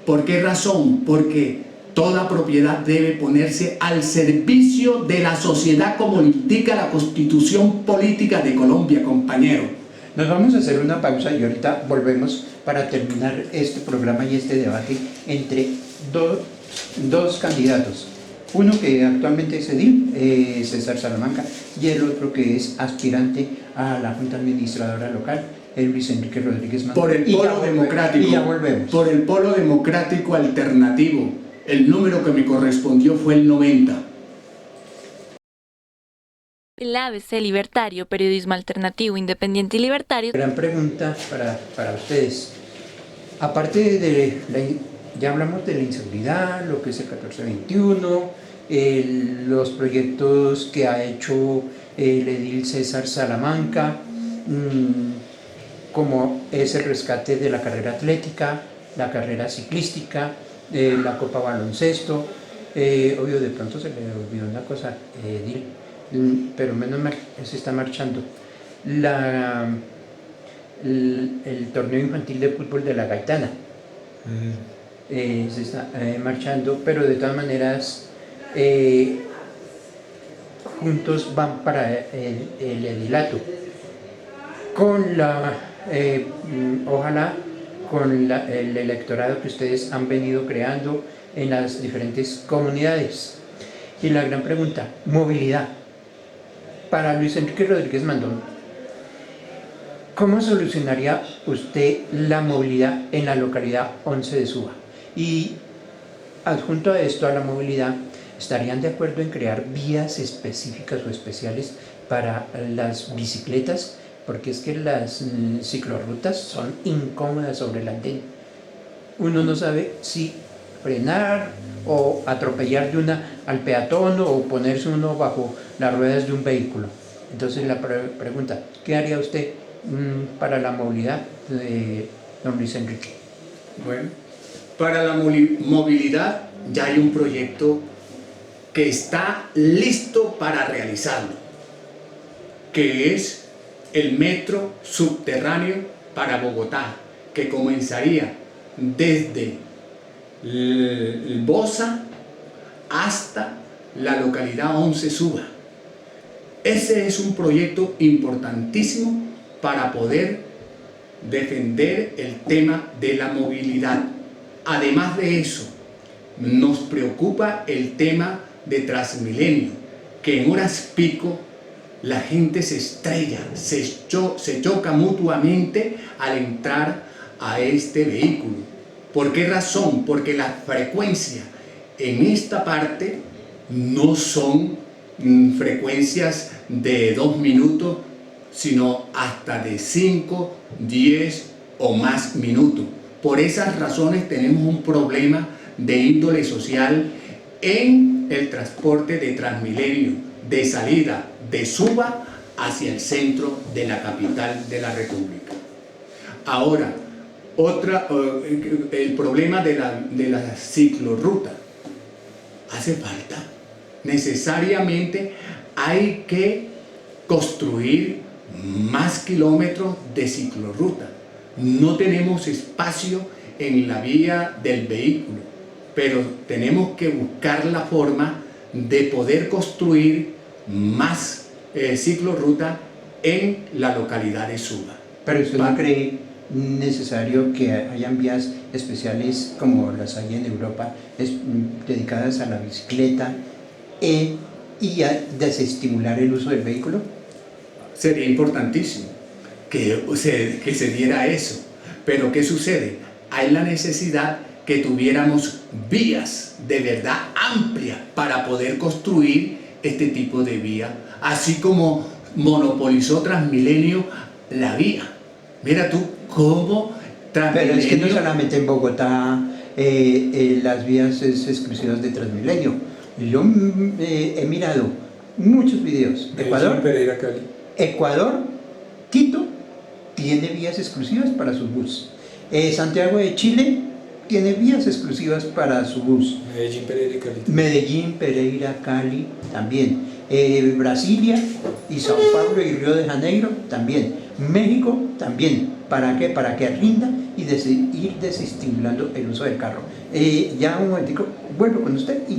¿Por qué razón? Porque toda propiedad debe ponerse al servicio de la sociedad, como lo indica la Constitución Política de Colombia, compañero. Nos vamos a hacer una pausa y ahorita volvemos para terminar este programa y este debate entre dos candidatos. Uno que actualmente es edil, César Salamanca, y el otro que es aspirante a la Junta Administradora Local, Luis Enrique Rodríguez Mandón. Por el polo democrático. Y ya volvemos. Por el polo democrático alternativo. El número que me correspondió fue el 90. El ABC Libertario, periodismo alternativo, independiente y libertario. Gran pregunta para ustedes. Aparte de ya hablamos de la inseguridad, lo que es el 1421, los proyectos que ha hecho el edil César Salamanca, como es el rescate de la carrera atlética, la carrera ciclística, la Copa Baloncesto. Obvio, de pronto se le olvidó una cosa, edil, pero menos mal, se está marchando. El torneo infantil de fútbol de la Gaitana. Se está marchando, pero de todas maneras juntos van para el edilato con ojalá con el electorado que ustedes han venido creando en las diferentes comunidades. Y la gran pregunta, movilidad. Para Luis Enrique Rodríguez Mandón, ¿cómo solucionaría usted la movilidad en la localidad 11 de Suba? Y adjunto a esto, a la movilidad, ¿estarían de acuerdo en crear vías específicas o especiales para las bicicletas? Porque es que las ciclorrutas son incómodas sobre el andén. Uno no sabe si frenar o atropellar al peatón o ponerse uno bajo las ruedas de un vehículo. Entonces la pregunta, ¿qué haría usted para la movilidad de don Luis Enrique? Bueno, para la movilidad ya hay un proyecto que está listo para realizarlo, que es el metro subterráneo para Bogotá, que comenzaría desde Bosa hasta la localidad 11 Suba. Ese es un proyecto importantísimo para poder defender el tema de la movilidad. Además de eso, nos preocupa el tema de Transmilenio, que en horas pico la gente se estrella, se choca mutuamente al entrar a este vehículo. ¿Por qué razón? Porque las frecuencias en esta parte no son frecuencias de 2 minutos, sino hasta de 5, 10 o más minutos. Por esas razones tenemos un problema de índole social en el transporte de Transmilenio, de salida de Suba hacia el centro de la capital de la República. Ahora, el problema de la ciclorruta. Hace falta, necesariamente hay que construir más kilómetros de ciclorruta. No tenemos espacio en la vía del vehículo, pero tenemos que buscar la forma de poder construir más ciclorruta en la localidad de Suba. Pero usted no cree necesario que hayan vías especiales como las hay en Europa, dedicadas a la bicicleta y a desestimular el uso del vehículo. Sería importantísimo que se diera eso, pero ¿qué sucede? Hay la necesidad que tuviéramos vías de verdad amplias para poder construir este tipo de vía, así como monopolizó Transmilenio la vía. Mira tú cómo Transmilenio... Pero es que no solamente en Bogotá las vías es exclusivas de Transmilenio. Yo he mirado muchos videos. Ecuador, Quito tiene vías exclusivas para sus bus. Santiago de Chile tiene vías exclusivas para su bus. Medellín, Pereira, Cali también. Brasilia y Sao Paulo y Río de Janeiro también. México también. ¿Para qué? Para que rinda y ir desestimulando el uso del carro. Ya un momentico, vuelvo con usted y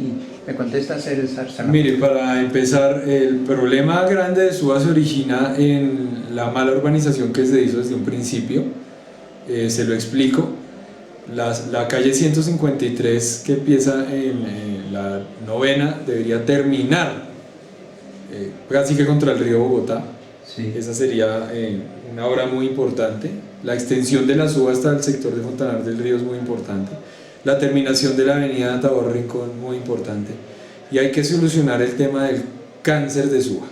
me contesta César Salamanca. Mire, para empezar, el problema grande de Suba se origina en la mala urbanización que se hizo desde un principio. Se lo explico. La calle 153 que empieza en la novena debería terminar casi que contra el río Bogotá. Sí. Esa sería una obra muy importante. La extensión de la suba hasta el sector de Fontanar del Río es muy importante. La terminación de la avenida Tabor Rincón, muy importante. Y hay que solucionar el tema del cáncer de Suba.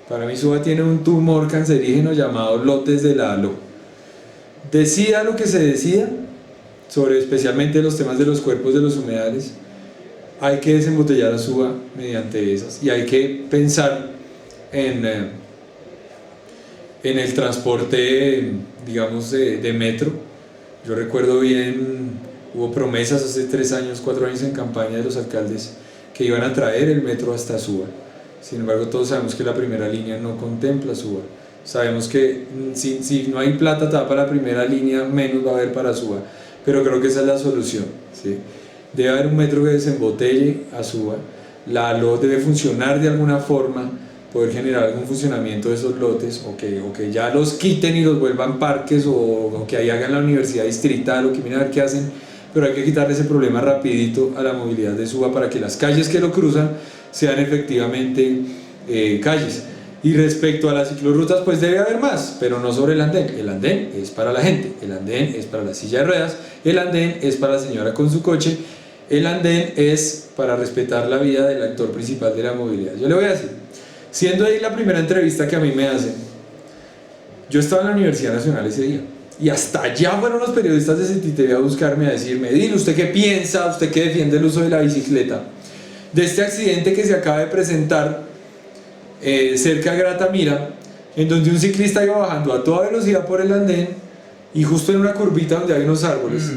Para mí Suba tiene un tumor cancerígeno llamado lotes de la ALO. Decida lo que se decida sobre especialmente los temas de los cuerpos de los humedales, hay que desembotellar a Suba mediante esas, y hay que pensar en el transporte, digamos, de metro. Yo recuerdo bien, hubo promesas hace 3 años, 4 años en campaña de los alcaldes que iban a traer el metro hasta Suba. Sin embargo, todos sabemos que la primera línea no contempla Suba. Sabemos que si no hay plata para la primera línea, menos va a haber para Suba. Pero creo que esa es la solución, ¿sí? Debe haber un metro que desembotelle a Suba. La ALO debe funcionar de alguna forma, poder generar algún funcionamiento de esos lotes, o que ya los quiten y los vuelvan parques, o que ahí hagan la universidad distrital, o que miren a ver qué hacen, pero hay que quitarle ese problema rapidito a la movilidad de Suba para que las calles que lo cruzan sean efectivamente calles. Y respecto a las ciclorrutas, pues debe haber más, pero no sobre el andén. El andén es para la gente, el andén es para la silla de ruedas, el andén es para la señora con su coche, el andén es para respetar la vida del actor principal de la movilidad. Yo le voy a decir, siendo ahí la primera entrevista que a mí me hacen, yo estaba en la Universidad Nacional ese día, y hasta allá fueron los periodistas de CETITV a buscarme, a decirme: dile, ¿usted qué piensa? ¿Usted qué defiende el uso de la bicicleta? De este accidente que se acaba de presentar cerca de Gratamira, en donde un ciclista iba bajando a toda velocidad por el andén y justo en una curvita donde hay unos árboles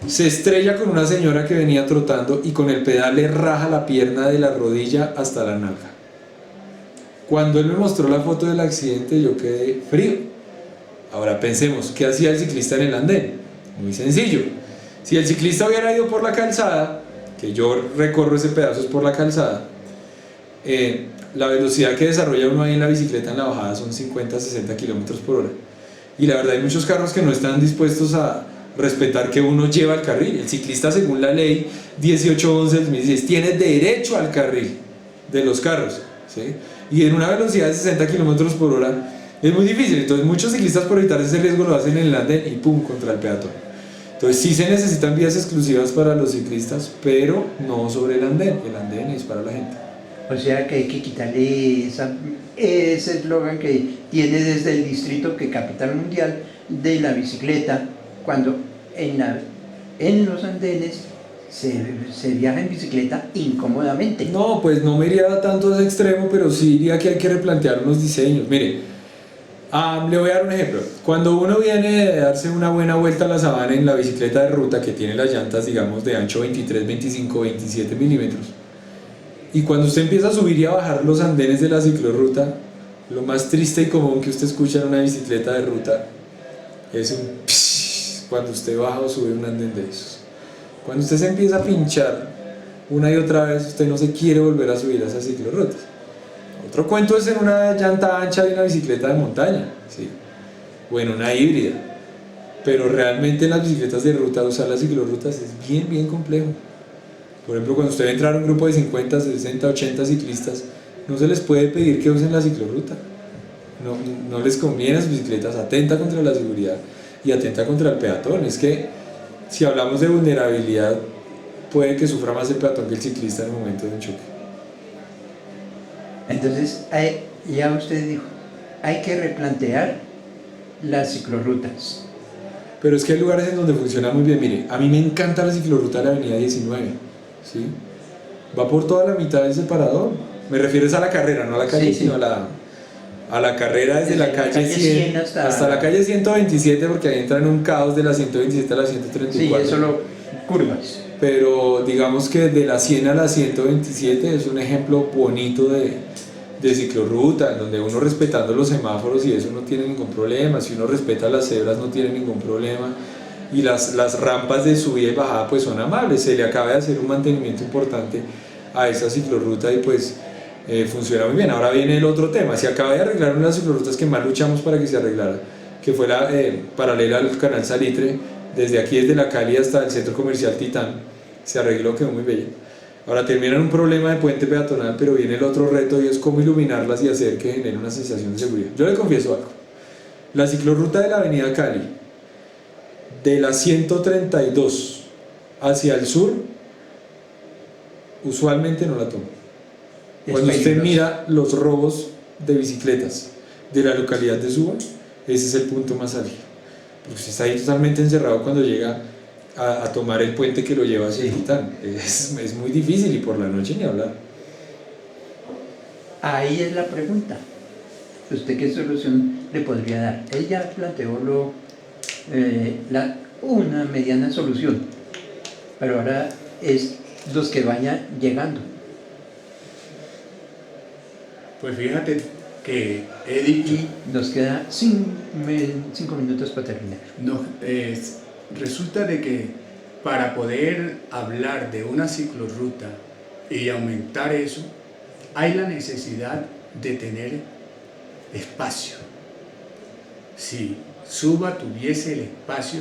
se estrella con una señora que venía trotando y con el pedal le raja la pierna de la rodilla hasta la nalga. Cuando él me mostró la foto del accidente, yo quedé frío. Ahora pensemos, ¿qué hacía el ciclista en el andén? Muy sencillo. Si el ciclista hubiera ido por la calzada, que yo recorro ese pedazo es por la calzada, la velocidad que desarrolla uno ahí en la bicicleta en la bajada son 50-60 km por hora. Y la verdad hay muchos carros que no están dispuestos a respetar que uno lleva el carril. El ciclista, según la ley 1811 del 2016, tiene derecho al carril de los carros, ¿sí? Y en una velocidad de 60 km por hora es muy difícil. Entonces muchos ciclistas, por evitar ese riesgo, lo hacen en el andén y pum, contra el peatón. Entonces sí se necesitan vías exclusivas para los ciclistas, pero no sobre el andén. El andén es para la gente. O sea que hay que quitarle ese eslogan que tiene desde el distrito, que capital mundial de la bicicleta, cuando en los andenes se viaja en bicicleta incómodamente. No, pues no me iría tanto a ese extremo, pero sí diría que hay que replantear unos diseños. Mire, le voy a dar un ejemplo. Cuando uno viene de darse una buena vuelta a la sabana en la bicicleta de ruta, que tiene las llantas, digamos, de ancho 23, 25, 27 milímetros, y cuando usted empieza a subir y a bajar los andenes de la ciclorruta, lo más triste y común que usted escucha en una bicicleta de ruta es un psh cuando usted baja o sube un andén de esos. Cuando usted se empieza a pinchar una y otra vez, usted no se quiere volver a subir a esas ciclorrutas. Otro cuento es en una llanta ancha de una bicicleta de montaña, ¿sí? O en una híbrida. Pero realmente en las bicicletas de ruta, usar las ciclorrutas es bien, bien complejo. Por ejemplo, cuando usted entra a un grupo de 50, 60, 80 ciclistas, no se les puede pedir que usen la ciclorruta. No les conviene a las bicicletas, atenta contra la seguridad y atenta contra el peatón. Es que si hablamos de vulnerabilidad, puede que sufra más el peatón que el ciclista en el momento de un choque. Entonces, ya usted dijo, hay que replantear las ciclorrutas. Pero es que hay lugares en donde funciona muy bien. Mire, a mí me encanta la ciclorruta de la avenida 19, ¿sí? Va por toda la mitad del separador. Me refiero a la carrera, no a la calle, sí, sino a la carrera desde la calle 100 hasta la calle 127, porque ahí entra en un caos de la 127 a la 134. Sí, es solo curvas. Pero digamos que de la 100 a la 127 es un ejemplo bonito de ciclorruta, en donde uno, respetando los semáforos y eso, no tiene ningún problema. Si uno respeta las cebras, no tiene ningún problema. Y las rampas de subida y bajada pues son amables. Se le acaba de hacer un mantenimiento importante a esa ciclorruta y pues funciona muy bien. Ahora viene el otro tema. Se acaba de arreglar una de las ciclorrutas que más luchamos para que se arreglara, que fue la paralela al canal Salitre, desde aquí, desde la Cali hasta el centro comercial Titán. Se arregló, quedó muy bella. Ahora terminan un problema de puente peatonal, pero viene el otro reto y es cómo iluminarlas y hacer que genere una sensación de seguridad. Yo le confieso algo. La ciclorruta de la avenida Cali, de la 132 hacia el sur, usualmente no la tomo. Cuando usted mira los robos de bicicletas de la localidad de Suba, ese es el punto más álgido. Porque usted está ahí totalmente encerrado cuando llega a tomar el puente que lo lleva hacia el Titán. Es muy difícil y por la noche ni hablar. Ahí es la pregunta. ¿Usted qué solución le podría dar? Él ya planteó una mediana solución, pero ahora es los que vayan llegando. Pues fíjate que he dicho... Nos queda 5 minutos para terminar. Resulta de que para poder hablar de una ciclorruta y aumentar eso, hay la necesidad de tener espacio. Si Suba tuviese el espacio,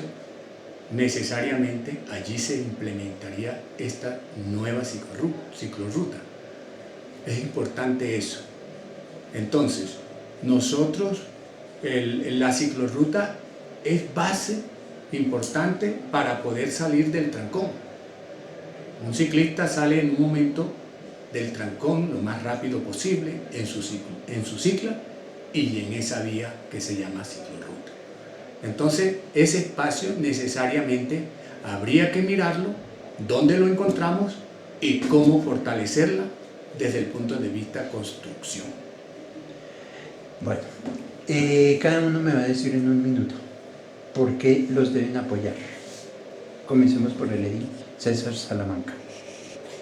necesariamente allí se implementaría esta nueva ciclorruta. Es importante eso. Entonces, nosotros, la ciclorruta es base importante para poder salir del trancón. Un ciclista sale en un momento del trancón lo más rápido posible en su cicla y en esa vía que se llama ciclorruta. Entonces, ese espacio necesariamente habría que mirarlo, dónde lo encontramos y cómo fortalecerla desde el punto de vista construcción. Bueno, cada uno me va a decir en un minuto por qué los deben apoyar. Comencemos por el edil César Salamanca.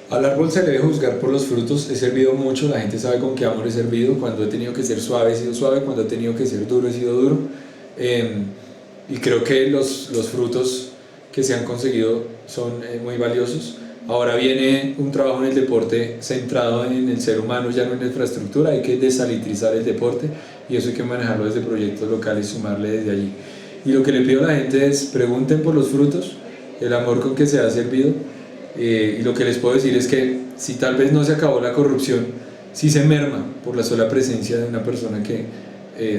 Al árbol se le debe juzgar por los frutos. He servido mucho, la gente sabe con qué amor he servido. Cuando he tenido que ser suave, he sido suave. Cuando he tenido que ser duro, he sido duro. Y creo que los frutos que se han conseguido son muy valiosos. Ahora viene un trabajo en el deporte centrado en el ser humano, ya no en la infraestructura. Hay que desalitrizar el deporte y eso hay que manejarlo desde proyectos locales y sumarle desde allí. Y lo que le pido a la gente es pregunten por los frutos, el amor con que se ha servido. Y lo que les puedo decir es que si tal vez no se acabó la corrupción, si se merma por la sola presencia de una persona que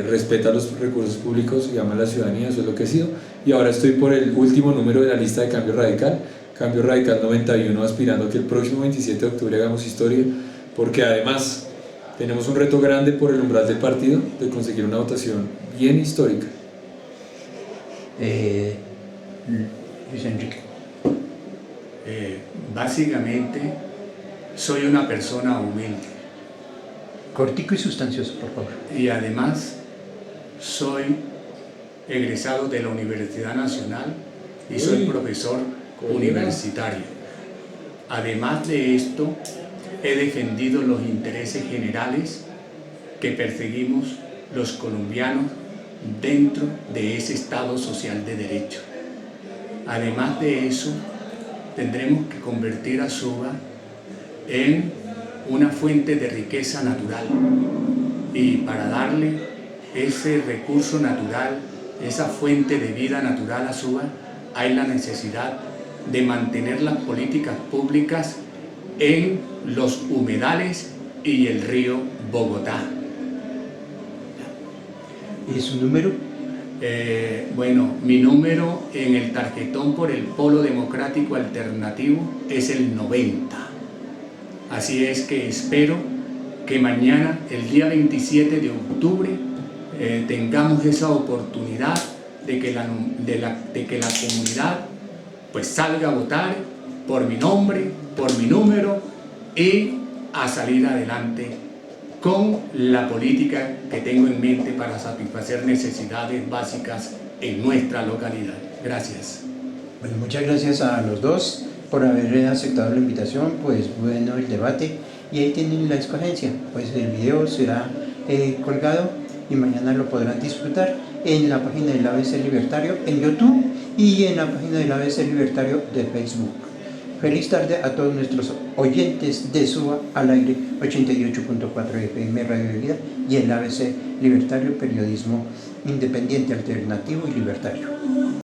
respeta los recursos públicos y ama a la ciudadanía. Eso es lo que he sido. Y ahora estoy por el último número de la lista de Cambio Radical 91, aspirando a que el próximo 27 de octubre hagamos historia, porque además tenemos un reto grande por el umbral del partido de conseguir una votación bien histórica. Luis Enrique. Básicamente soy una persona humilde. Cortico y sustancioso, por favor. Y además soy egresado de la Universidad Nacional y soy profesor universitario. Además de esto, he defendido los intereses generales que perseguimos los colombianos dentro de ese Estado social de derecho. Además de eso, tendremos que convertir a Suba en una fuente de riqueza natural, y para darle ese recurso natural, esa fuente de vida natural a Suba, hay la necesidad de mantener las políticas públicas en los humedales y el río Bogotá. ¿Y su número? Bueno, mi número en el tarjetón por el Polo Democrático Alternativo es el 90. Así es que espero que mañana, el día 27 de octubre, tengamos esa oportunidad de que la comunidad pues salga a votar por mi nombre, por mi número, y a salir adelante con la política que tengo en mente para satisfacer necesidades básicas en nuestra localidad. Gracias. Bueno, muchas gracias a los dos por haber aceptado la invitación. Pues bueno, el debate, y ahí tienen la escogencia. Pues el video será colgado y mañana lo podrán disfrutar en la página del ABC Libertario en YouTube y en la página del ABC Libertario de Facebook. Feliz tarde a todos nuestros oyentes de Suba al aire 88.4 FM Radio de Vida y el ABC Libertario, periodismo independiente, alternativo y libertario.